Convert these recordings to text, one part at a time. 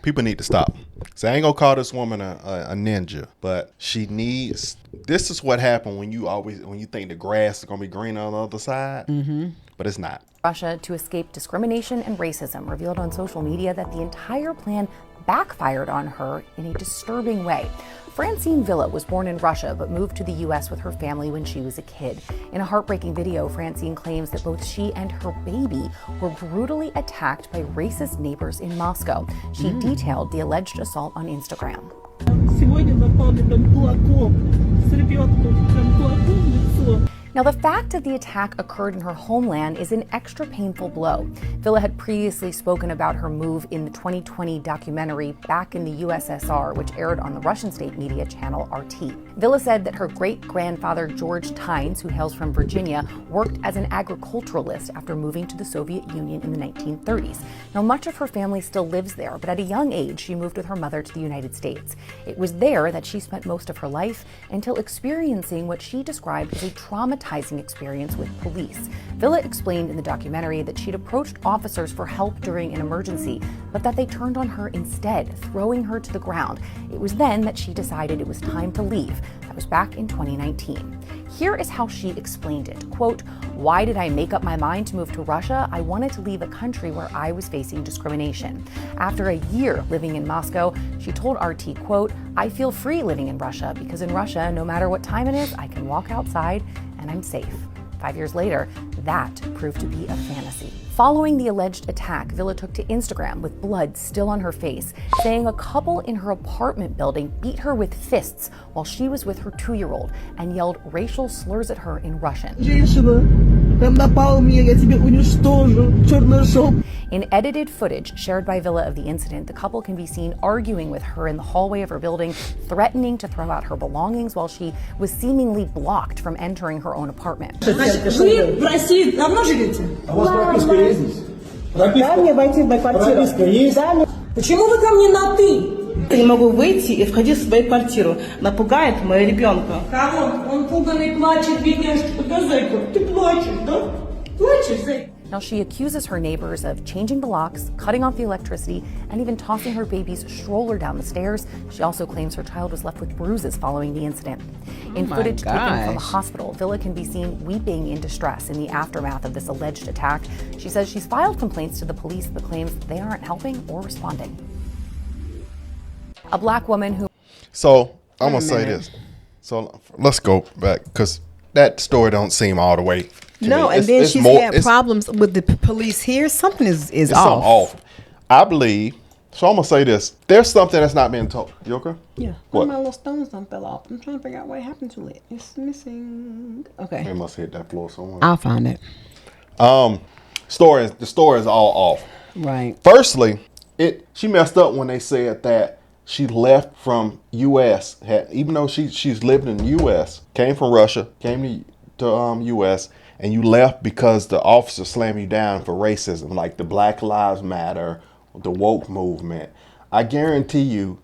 People need to stop. So I ain't gonna call this woman a ninja, but she needs. This is what happened when you think the grass is gonna be green on the other side, but it's not. Russia to escape discrimination and racism revealed on social media that the entire plan backfired on her in a disturbing way. Francine Villa was born in Russia but moved to the U.S. with her family when she was a kid. In a heartbreaking video, Francine claims that both she and her baby were brutally attacked by racist neighbors in Moscow. She detailed the alleged assault on Instagram. Now, the fact that the attack occurred in her homeland is an extra painful blow. Villa had previously spoken about her move in the 2020 documentary Back in the USSR, which aired on the Russian state media channel RT. Villa said that her great-grandfather George Tynes, who hails from Virginia, worked as an agriculturalist after moving to the Soviet Union in the 1930s. Now, much of her family still lives there, but at a young age, she moved with her mother to the United States. It was there that she spent most of her life until experiencing what she described as a traumatizing experience with police. Villa explained in the documentary that she'd approached officers for help during an emergency, but that they turned on her instead, throwing her to the ground. It was then that she decided it was time to leave. That was back in 2019. Here is how she explained it. Quote, "Why did I make up my mind to move to Russia? I wanted to leave a country where I was facing discrimination. After a year living in Moscow, she told RT, quote, I feel free living in Russia because in Russia, no matter what time it is, I can walk outside and I'm safe." 5 years later, that proved to be a fantasy. Following the alleged attack, Villa took to Instagram with blood still on her face, saying a couple in her apartment building beat her with fists while she was with her 2-year-old and yelled racial slurs at her in Russian. In edited footage shared by Villa of the incident, the couple can be seen arguing with her in the hallway of her building, threatening to throw out her belongings while she was seemingly blocked from entering her own apartment. Дай мне войти в мою квартиру. Почему вы ко мне на «ты»? Я не могу выйти и входить в свою квартиру. Напугает моего ребенка. Кого? Он пуганный, плачет, бедняжка. Да, зайка, ты плачешь, да? Плачешь, зайка. Now, she accuses her neighbors of changing the locks, cutting off the electricity, and even tossing her baby's stroller down the stairs. She also claims her child was left with bruises following the incident. In footage taken from a hospital, Villa can be seen weeping in distress in the aftermath of this alleged attack. She says she's filed complaints to the police but claims they aren't helping or responding. A black woman who... So, I'm going to say this. So, let's go back because that story don't seem all the way... No, and then she's had problems with the police here. Something is off. I believe. So I'm gonna say this. There's something that's not being told. You okay? Yeah. What? My little stones done fell off. I'm trying to figure out what happened to it. It's missing. Okay. It must hit that floor somewhere. I'll find it. The story is all off. Right. Firstly, she messed up when they said that she left from U.S. Even though she's lived in the U.S., came from Russia, came to U.S. and you left because the officer slammed you down for racism, like the Black Lives Matter, the woke movement. I guarantee you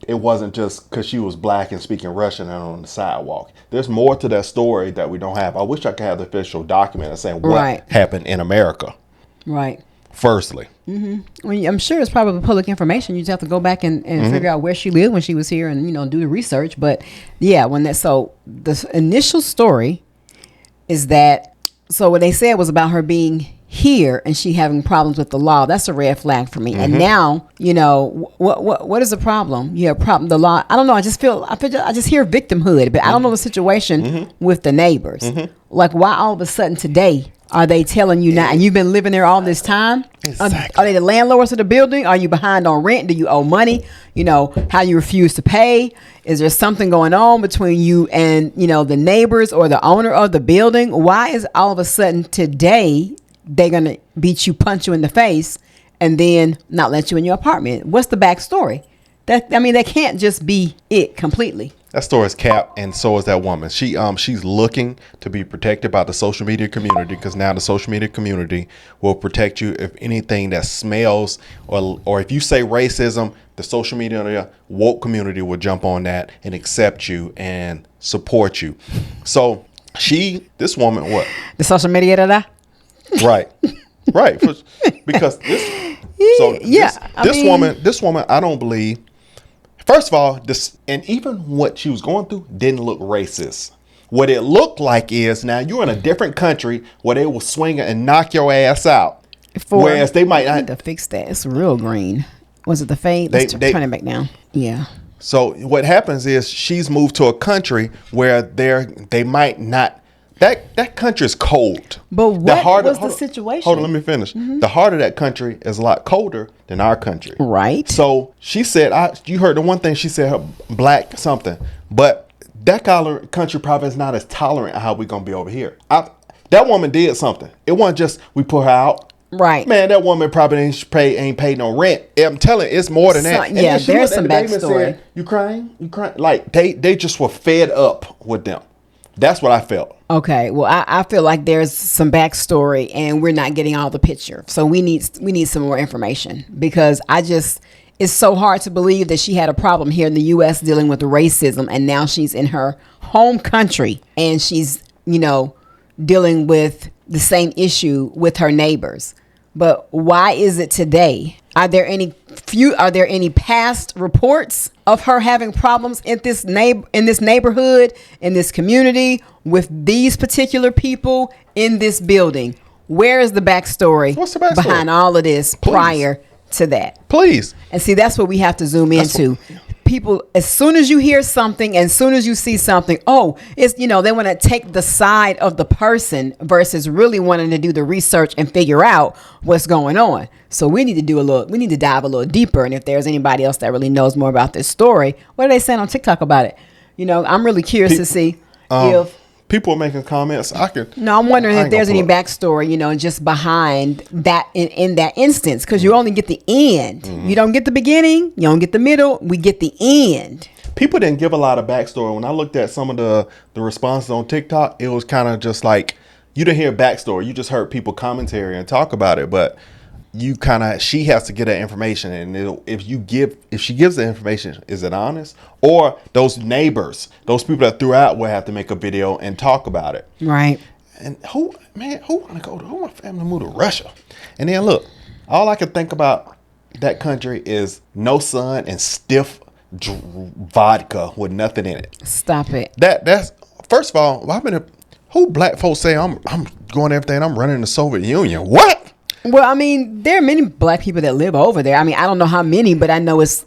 it wasn't just because she was black and speaking Russian and on the sidewalk. There's more to that story that we don't have. I wish I could have the official document saying what happened in America. Right. Firstly. Well, I'm sure it's probably public information. You just have to go back and figure out where she lived when she was here and, do the research. But yeah, so the initial story is that, so what they said was about her being here and she having problems with the law. That's a red flag for me. And now, what is the problem? You have a problem, the law. I don't know. I just hear victimhood, but I don't know the situation with the neighbors. Like, why all of a sudden today are they telling you now? And you've been living there all this time. Exactly. Are they the landlords of the building? Are you behind on rent? Do you owe money? How you refuse to pay? Is there something going on between you and, the neighbors or the owner of the building? Why is all of a sudden today they're going to beat you, punch you in the face, and then not let you in your apartment? What's the backstory? That can't just be it completely. That story is cap, and so is that woman. She's looking to be protected by the social media community because now the social media community will protect you if anything that smells or if you say racism, the social media woke community will jump on that and accept you and support you. So this woman, what? The social media Right. Because So Yeah, this woman, I don't believe. First of all, this, and even what she was going through didn't look racist. What it looked like is, now you're in a different country where they will swing and knock your ass out. Whereas they might not. Need to fix that. It's real green. Was it the fade? Let's turn it back down. Yeah. So what happens is she's moved to a country where they might not. That country is cold. But what was the situation? Hold on, let me finish. The heart of that country is a lot colder than our country. Right. So she said, you heard the one thing she said, her black something, but that country probably is not as tolerant of how we're going to be over here. That woman did something. It wasn't just we put her out. Right. Man, that woman probably ain't paid no rent. I'm telling you, it's more than that. And yeah, there's some backstory. Said, you crying? You crying? Like, they just were fed up with them. That's what I felt. Okay. Well, I feel like there's some backstory and we're not getting all the picture. So we need some more information, because it's so hard to believe that she had a problem here in the U.S. dealing with racism, and now she's in her home country and she's, dealing with the same issue with her neighbors. But why is it today? Are there any past reports of her having problems in this neighborhood, in this community, with these particular people in this building? Where is the backstory, What's the backstory behind all of this prior to that? Please. And see, that's what we have to zoom into. People, as soon as you hear something, as soon as you see something, it's, they want to take the side of the person versus really wanting to do the research and figure out what's going on. So we need to dive a little deeper. And if there's anybody else that really knows more about this story, what are they saying on TikTok about it? I'm really curious to see if people are making comments. I'm wondering if there's any backstory, just behind that in that instance, because you only get the end. Mm-hmm. You don't get the beginning. You don't get the middle. We get the end. People didn't give a lot of backstory. When I looked at some of the responses on TikTok, it was kind of just like, you didn't hear backstory. You just heard people commentary and talk about it. But she has to get that information, and if she gives the information, is it honest? Or those neighbors, those people that threw out, will have to make a video and talk about it. Right. And who want to family move to Russia? And then look, all I can think about that country is no sun and stiff vodka with nothing in it. Stop it. That's first of all, who black folks say I'm going everything, I'm running the Soviet Union? What? Well, there are many black people that live over there. I don't know how many, but I know it's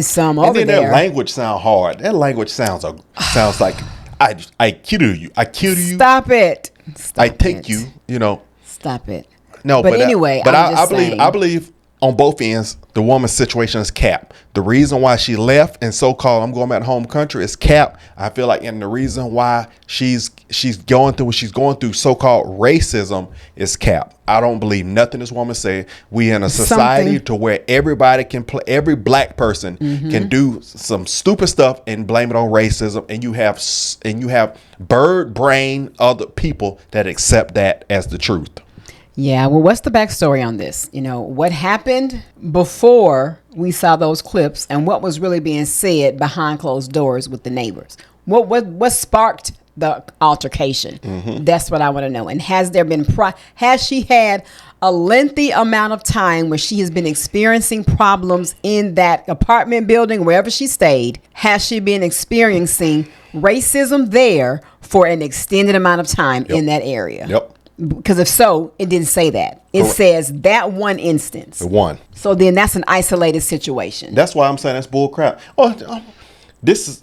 some over there. And then their language sound hard. That language sounds like I kill you. I kill you. Stop it. I take you. Stop it. No, but anyway, I believe on both ends the woman's situation is cap. The reason why she left and so-called I'm going back to home country is cap. I feel like, and the reason why she's going through what she's going through, so-called racism, is cap. I don't believe nothing this woman said. We in a society to where everybody can play, every black person can do some stupid stuff and blame it on racism, and you have bird brain other people that accept that as the truth. Yeah, well, what's the backstory on this? What happened before we saw those clips, and what was really being said behind closed doors with the neighbors? What sparked the altercation? Mm-hmm. That's what I want to know. And has she had a lengthy amount of time where she has been experiencing problems in that apartment building, wherever she stayed? Has she been experiencing racism there for an extended amount of time in that area? Yep. Because if so, it didn't say that. It says that one instance. The one. So then that's an isolated situation. That's why I'm saying that's bull crap. This is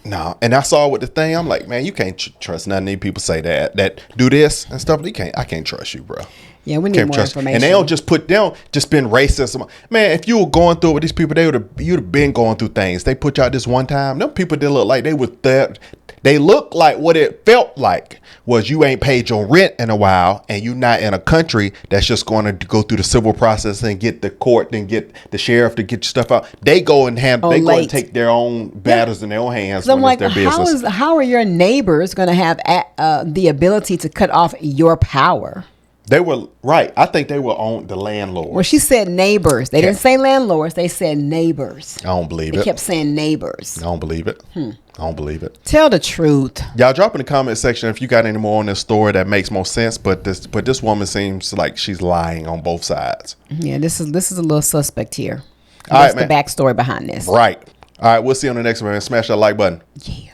no. And I saw with the thing, I'm like, man, you can't trust none of these people say that do this and stuff. I can't trust you, bro. Yeah, we need more information. And they don't just been racism. Man, if you were going through it with these people, you'd have been going through things. They put you out this one time. Them people didn't look like they were there. They look like what it felt like was you ain't paid your rent in a while, and you not in a country that's just going to go through the civil process and get the court and get the sheriff to get your stuff out. They go and go and take their own matters in their own hands. So I'm like, their business. How are your neighbors going to have the ability to cut off your power? They were right. I think they were on the landlord. Well, she said neighbors. They didn't say landlords. They said neighbors. I don't believe it. They kept saying neighbors. I don't believe it. I don't believe it. Tell the truth. Y'all drop in the comment section if you got any more on this story that makes more sense. But this woman seems like she's lying on both sides. Yeah, this is a little suspect here. All That's right, the backstory behind this. Right. All right. We'll see you on the next one, man. Smash that like button. Yeah.